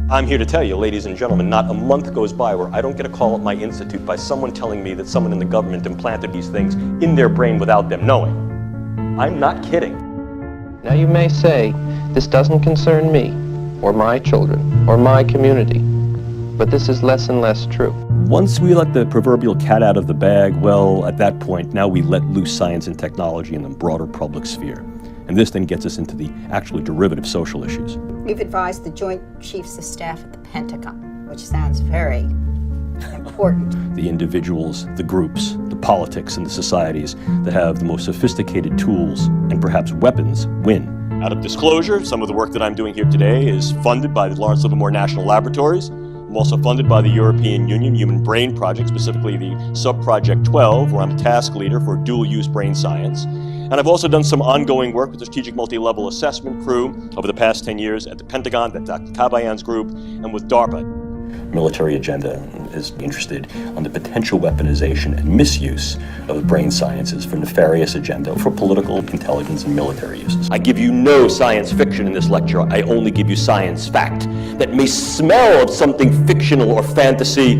I'm here to tell you, ladies and gentlemen, not a month goes by where I don't get a call at my institute by someone telling me that someone in the government implanted these things in their brain without them knowing. I'm not kidding. Now you may say, this doesn't concern me, or my children, or my community, but this is less and less true. Once we let the proverbial cat out of the bag, well, at that point, now we let loose science and technology in the broader public sphere. And this then gets us into the actually derivative social issues. We've advised the Joint Chiefs of Staff at the Pentagon, which sounds very important. The individuals, the groups, the politics, and the societies that have the most sophisticated tools and perhaps weapons win. Out of disclosure, some of the work that I'm doing here today is funded by the Lawrence Livermore National Laboratories. I'm also funded by the European Union Human Brain Project, specifically the Sub-Project 12, where I'm a task leader for dual-use brain science. And I've also done some ongoing work with the Strategic Multi-Level Assessment crew over the past 10 years at the Pentagon, at Dr. Kabayan's group, and with DARPA. Military agenda is interested on the potential weaponization and misuse of the brain sciences for nefarious agenda, for political, intelligence, and military uses. I give you no science fiction in this lecture. I only give you science fact that may smell of something fictional or fantasy,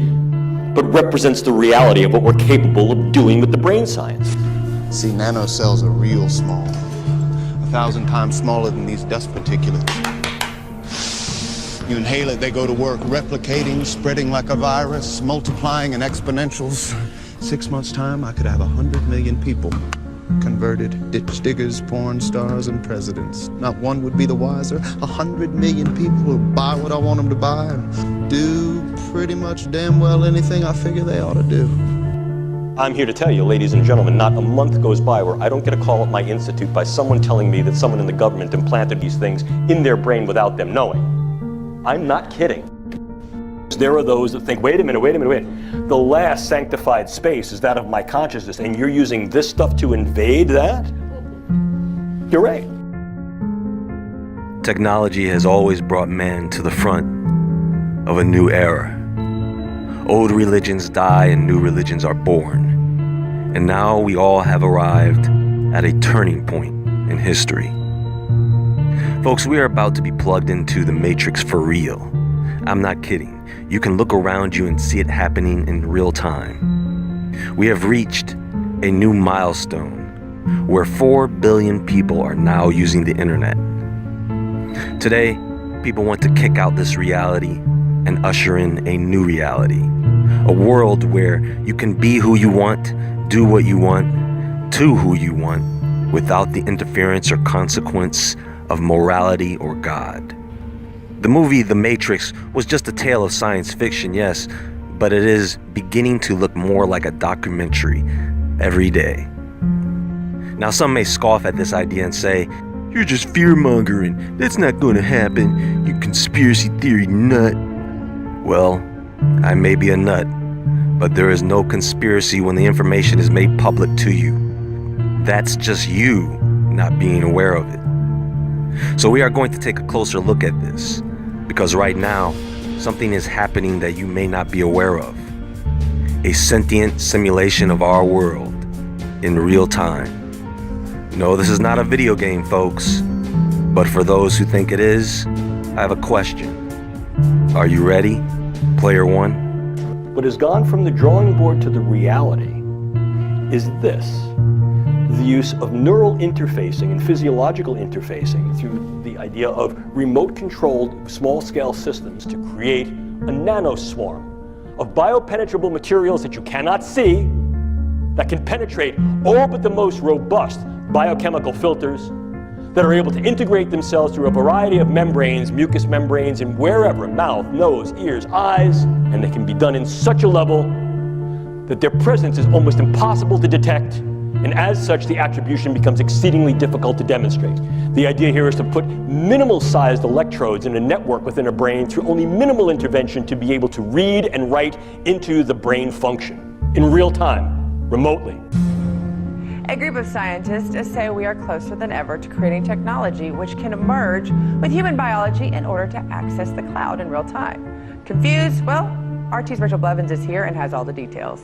but represents the reality of what we're capable of doing with the brain science. See, nanocells are real small, 1,000 times smaller than these dust particulates. You inhale it, they go to work, replicating, spreading like a virus, multiplying in exponentials. 6 months' time, I could have 100 million people converted, ditch diggers, porn stars, and presidents. Not one would be the wiser. 100 million people who buy what I want them to buy and do pretty much damn well anything I figure they ought to do. I'm here to tell you, ladies and gentlemen, not a month goes by where I don't get a call at my institute by someone telling me that someone in the government implanted these things in their brain without them knowing. I'm not kidding. There are those that think, wait a minute. The last sanctified space is that of my consciousness, and you're using this stuff to invade that? You're right. Technology has always brought man to the front of a new era. Old religions die and new religions are born. And now we all have arrived at a turning point in history. Folks, we are about to be plugged into the Matrix for real. I'm not kidding. You can look around you and see it happening in real time. We have reached a new milestone where 4 billion people are now using the internet. Today, people want to kick out this reality and usher in a new reality. A world where you can be who you want, do what you want, to who you want, without the interference or consequence of morality or God. The movie The Matrix was just a tale of science fiction, yes, but it is beginning to look more like a documentary every day. Now, some may scoff at this idea and say, "You're just fear-mongering. That's not going to happen, you conspiracy theory nut." Well, I may be a nut, but there is no conspiracy when the information is made public to you. That's just you not being aware of it. So we are going to take a closer look at this, because right now, something is happening that you may not be aware of. A sentient simulation of our world in real time. No, this is not a video game, folks, but for those who think it is, I have a question. Are you ready, player one? What has gone from the drawing board to the reality is this: the use of neural interfacing and physiological interfacing through the idea of remote-controlled small-scale systems to create a nanoswarm of biopenetrable materials that you cannot see, that can penetrate all but the most robust biochemical filters, that are able to integrate themselves through a variety of membranes, mucous membranes, and wherever, mouth, nose, ears, eyes, and they can be done in such a level that their presence is almost impossible to detect, and as such, the attribution becomes exceedingly difficult to demonstrate. The idea here is to put minimal-sized electrodes in a network within a brain through only minimal intervention to be able to read and write into the brain function in real time, remotely. A group of scientists say we are closer than ever to creating technology which can merge with human biology in order to access the cloud in real time. Confused? Well, RT's Rachel Blevins is here and has all the details.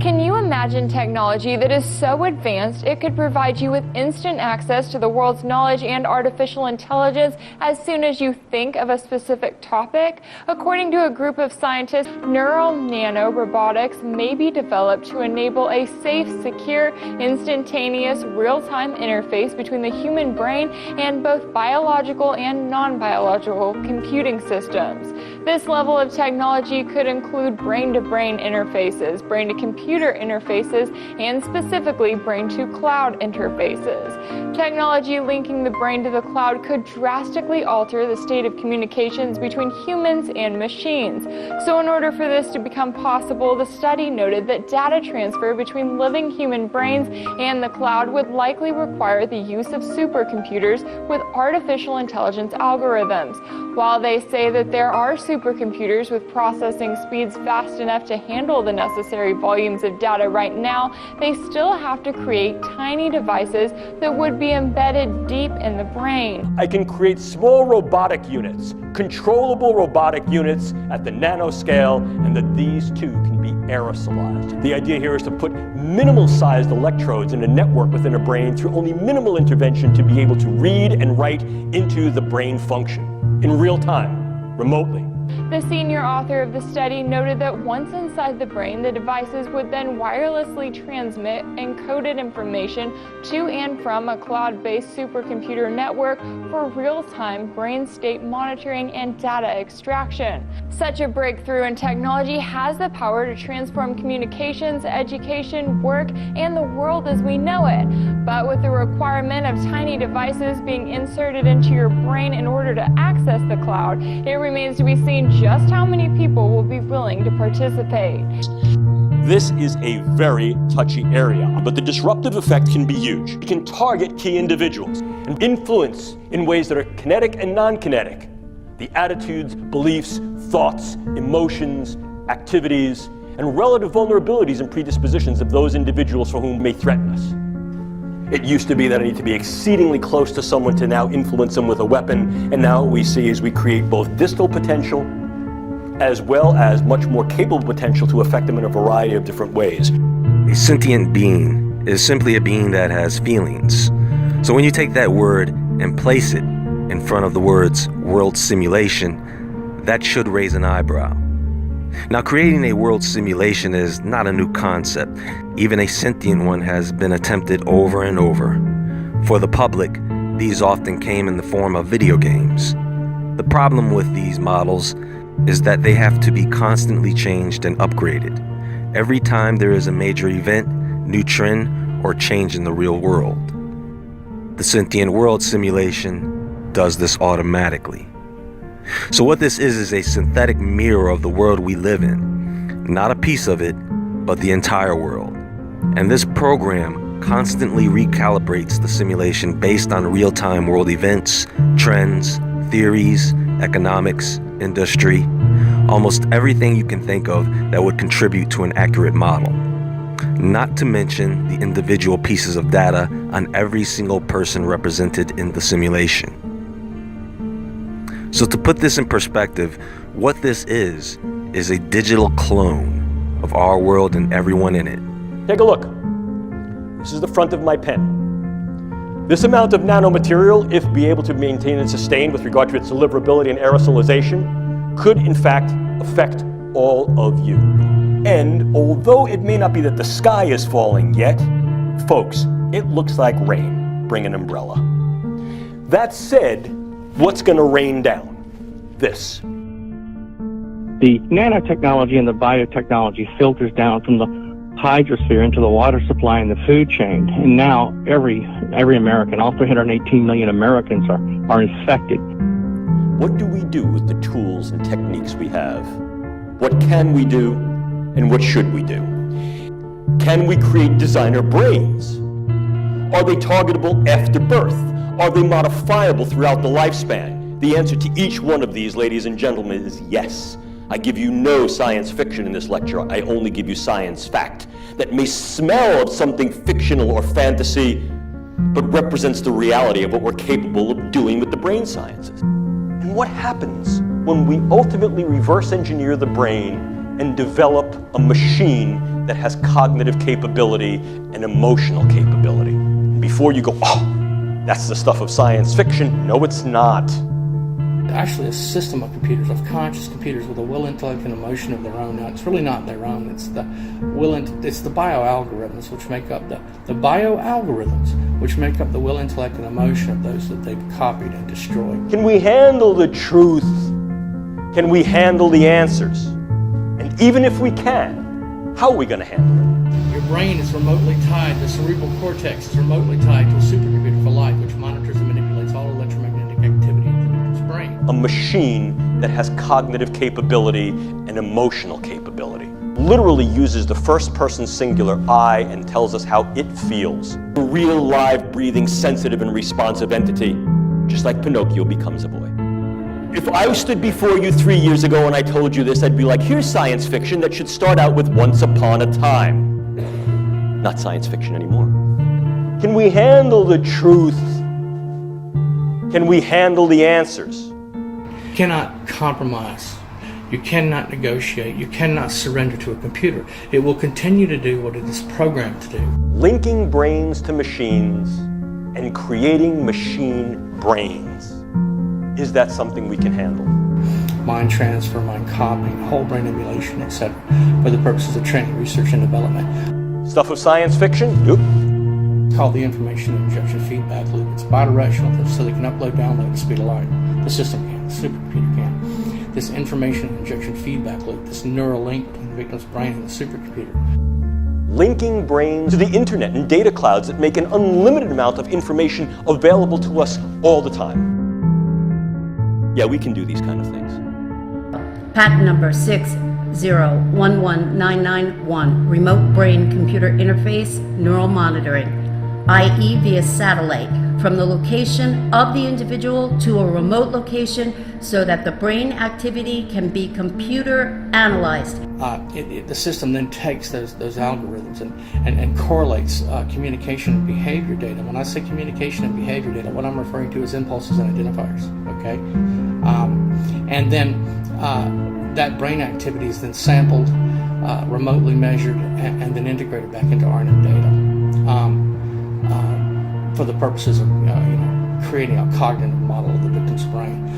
Can you imagine technology that is so advanced it could provide you with instant access to the world's knowledge and artificial intelligence as soon as you think of a specific topic? According to a group of scientists, neural nanorobotics may be developed to enable a safe, secure, instantaneous, real-time interface between the human brain and both biological and non-biological computing systems. This level of technology could include brain-to-brain interfaces, brain-to-computer interfaces, and specifically brain-to-cloud interfaces. Technology linking the brain to the cloud could drastically alter the state of communications between humans and machines. So in order for this to become possible, the study noted that data transfer between living human brains and the cloud would likely require the use of supercomputers with artificial intelligence algorithms. While they say that there are supercomputers with processing speeds fast enough to handle the necessary volumes of data right now, they still have to create tiny devices that would be embedded deep in the brain. I can create small robotic units, controllable robotic units at the nanoscale, and that these too can be aerosolized. The idea here is to put minimal-sized electrodes in a network within a brain through only minimal intervention to be able to read and write into the brain function in real time, remotely. The senior author of the study noted that once inside the brain, the devices would then wirelessly transmit encoded information to and from a cloud-based supercomputer network for real-time brain state monitoring and data extraction. Such a breakthrough in technology has the power to transform communications, education, work, and the world as we know it. But with the requirement of tiny devices being inserted into your brain in order to access the cloud, it remains to be seen just how many people will be willing to participate. This is a very touchy area, but the disruptive effect can be huge. It can target key individuals and influence in ways that are kinetic and non-kinetic. The attitudes, beliefs, thoughts, emotions, activities, and relative vulnerabilities and predispositions of those individuals for whom may threaten us. It used to be that I need to be exceedingly close to someone to now influence them with a weapon, and now what we see is we create both distal potential as well as much more capable potential to affect them in a variety of different ways. A sentient being is simply a being that has feelings. So when you take that word and place it in front of the words world simulation, that should raise an eyebrow. Now, creating a world simulation is not a new concept. Even a sentient one has been attempted over and over. For the public, these often came in the form of video games. The problem with these models is that they have to be constantly changed and upgraded every time there is a major event, new trend, or change in the real world. The sentient world simulation does this automatically. So what this is a synthetic mirror of the world we live in. Not a piece of it, but the entire world. And this program constantly recalibrates the simulation based on real-time world events, trends, theories, economics, industry, almost everything you can think of that would contribute to an accurate model. Not to mention the individual pieces of data on every single person represented in the simulation. So to put this in perspective, what this is a digital clone of our world and everyone in it. Take a look. This is the front of my pen. This amount of nanomaterial, if be able to maintain and sustain with regard to its deliverability and aerosolization, could in fact affect all of you. And although it may not be that the sky is falling yet, folks, it looks like rain. Bring an umbrella. That said, what's going to rain down? This. The nanotechnology and the biotechnology filters down from the hydrosphere into the water supply and the food chain. And now every American, all 318 million Americans are infected. What do we do with the tools and techniques we have? What can we do and what should we do? Can we create designer brains? Are they targetable after birth? Are they modifiable throughout the lifespan? The answer to each one of these, ladies and gentlemen, is yes. I give you no science fiction in this lecture. I only give you science fact that may smell of something fictional or fantasy, but represents the reality of what we're capable of doing with the brain sciences. And what happens when we ultimately reverse engineer the brain and develop a machine that has cognitive capability and emotional capability. Before you go, oh, that's the stuff of science fiction. No, it's not. Actually a system of computers, of conscious computers with a will, intellect, and emotion of their own. Now, it's really not their own. It's the it's the bioalgorithms which make up the bioalgorithms which make up the will, intellect, and emotion of those that they've copied and destroyed. Can we handle the truth? Can we handle the answers? And even if we can, how are we going to handle it? Your brain is remotely tied, the cerebral cortex is remotely tied to a supercomputer for life, which monitors and manipulates all electromagnetic activity in the victim's brain. A machine that has cognitive capability and emotional capability. Literally uses the first person singular I and tells us how it feels. A real, live, breathing, sensitive, and responsive entity, just like Pinocchio becomes a boy. If I stood before you 3 years ago and I told you this, I'd be like, here's science fiction that should start out with once upon a time. Not science fiction anymore. Can we handle the truth? Can we handle the answers? You cannot compromise. You cannot negotiate. You cannot surrender to a computer. It will continue to do what it is programmed to do. Linking brains to machines and creating machine brains. Is that something we can handle? Mind transfer, mind copying, whole brain emulation, etc. for the purposes of training, research, and development. Stuff of science fiction? Nope. It's called the information injection feedback loop. It's bidirectional, so they can upload, download at the speed of light. The system can, the supercomputer can. This information injection feedback loop, this neural link between the victim's brain and the supercomputer. Linking brains to the internet and data clouds that make an unlimited amount of information available to us all the time. Yeah, we can do these kind of things. Patent number 6011991, remote brain computer interface neural monitoring, i.e. via satellite, from the location of the individual to a remote location so that the brain activity can be computer analyzed. The system then takes those algorithms and correlates communication and behavior data. When I say communication and behavior data, what I'm referring to is impulses and identifiers, okay? And then that brain activity is then sampled, remotely measured, and then integrated back into RNN data for the purposes of creating a cognitive model of the victim's brain.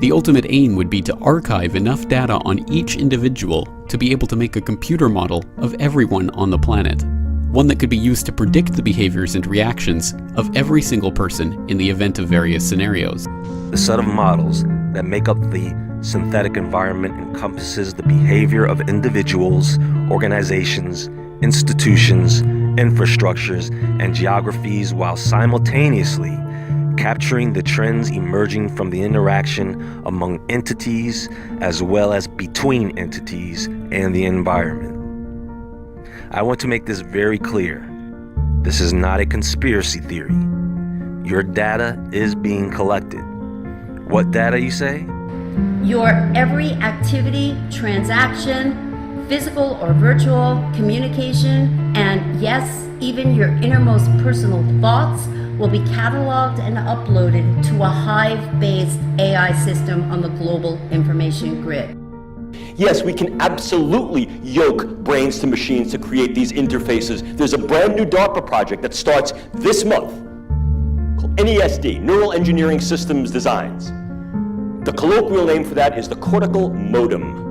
The ultimate aim would be to archive enough data on each individual to be able to make a computer model of everyone on the planet, one that could be used to predict the behaviors and reactions of every single person in the event of various scenarios. The set of models that make up the synthetic environment encompasses the behavior of individuals, organizations, institutions, infrastructures, and geographies while simultaneously capturing the trends emerging from the interaction among entities as well as between entities and the environment. I want to make this very clear. This is not a conspiracy theory. Your data is being collected. What data, you say? Your every activity, transaction, physical or virtual, communication, and yes, even your innermost personal thoughts will be cataloged and uploaded to a Hive-based AI system on the global information grid. Yes, we can absolutely yoke brains to machines to create these interfaces. There's a brand new DARPA project that starts this month called NESD, Neural Engineering Systems Designs. The colloquial name for that is the cortical modem.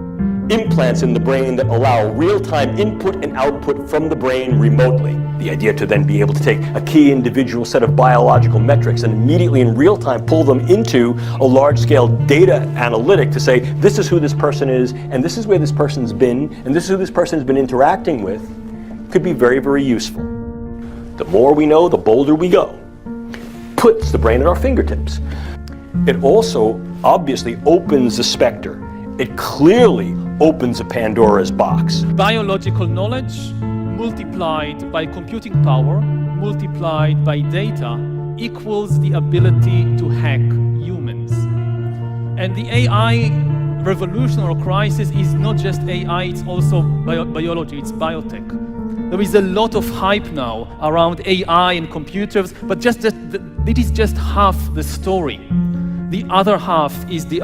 Implants in the brain that allow real-time input and output from the brain remotely. The idea to then be able to take a key individual set of biological metrics and immediately in real time pull them into a large-scale data analytic to say, this is who this person is, and this is where this person's been, and this is who this person has been interacting with, could be very, very useful. The more we know, the bolder we go. Puts the brain at our fingertips. It also obviously opens the specter. It clearly opens a Pandora's box. Biological knowledge multiplied by computing power, multiplied by data, equals the ability to hack humans. And the AI revolution or crisis is not just AI, it's also biology, it's biotech. There is a lot of hype now around AI and computers, but it is just half the story. The other half is the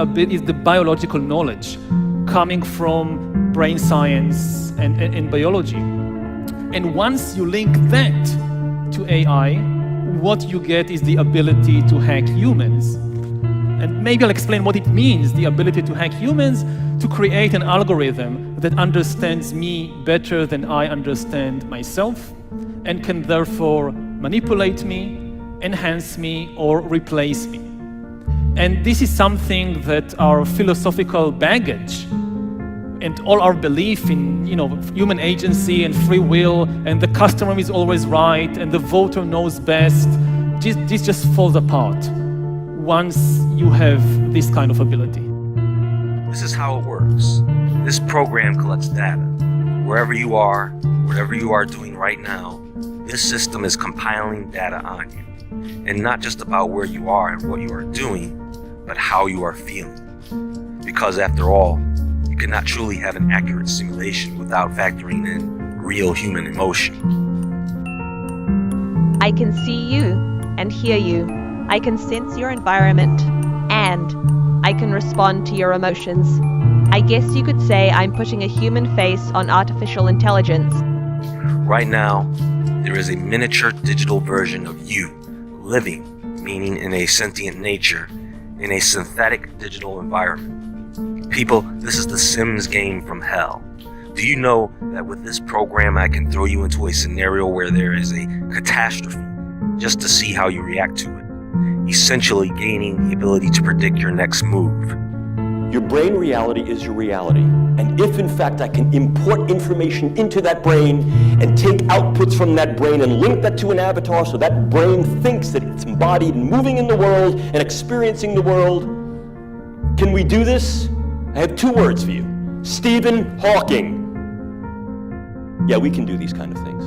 biological knowledge coming from brain science and biology. And once you link that to AI, what you get is the ability to hack humans. And maybe I'll explain what it means, the ability to hack humans, to create an algorithm that understands me better than I understand myself, and can therefore manipulate me, enhance me, or replace me. And this is something that our philosophical baggage and all our belief in, human agency and free will, and the customer is always right, and the voter knows best, this just falls apart once you have this kind of ability. This is how it works. This program collects data. Wherever you are, whatever you are doing right now, this system is compiling data on you. And not just about where you are and what you are doing, but how you are feeling. Because after all, you cannot truly have an accurate simulation without factoring in real human emotion. I can see you and hear you. I can sense your environment, and I can respond to your emotions. I guess you could say I'm putting a human face on artificial intelligence. Right now, there is a miniature digital version of you, living, meaning in a sentient nature, in a synthetic digital environment. People, this is the Sims game from hell. Do you know that with this program I can throw you into a scenario where there is a catastrophe just to see how you react to it, essentially gaining the ability to predict your next move. Your brain reality is your reality. And if in fact I can import information into that brain and take outputs from that brain and link that to an avatar so that brain thinks that it's embodied and moving in the world and experiencing the world, can we do this? I have two words for you. Stephen Hawking. Yeah, we can do these kind of things.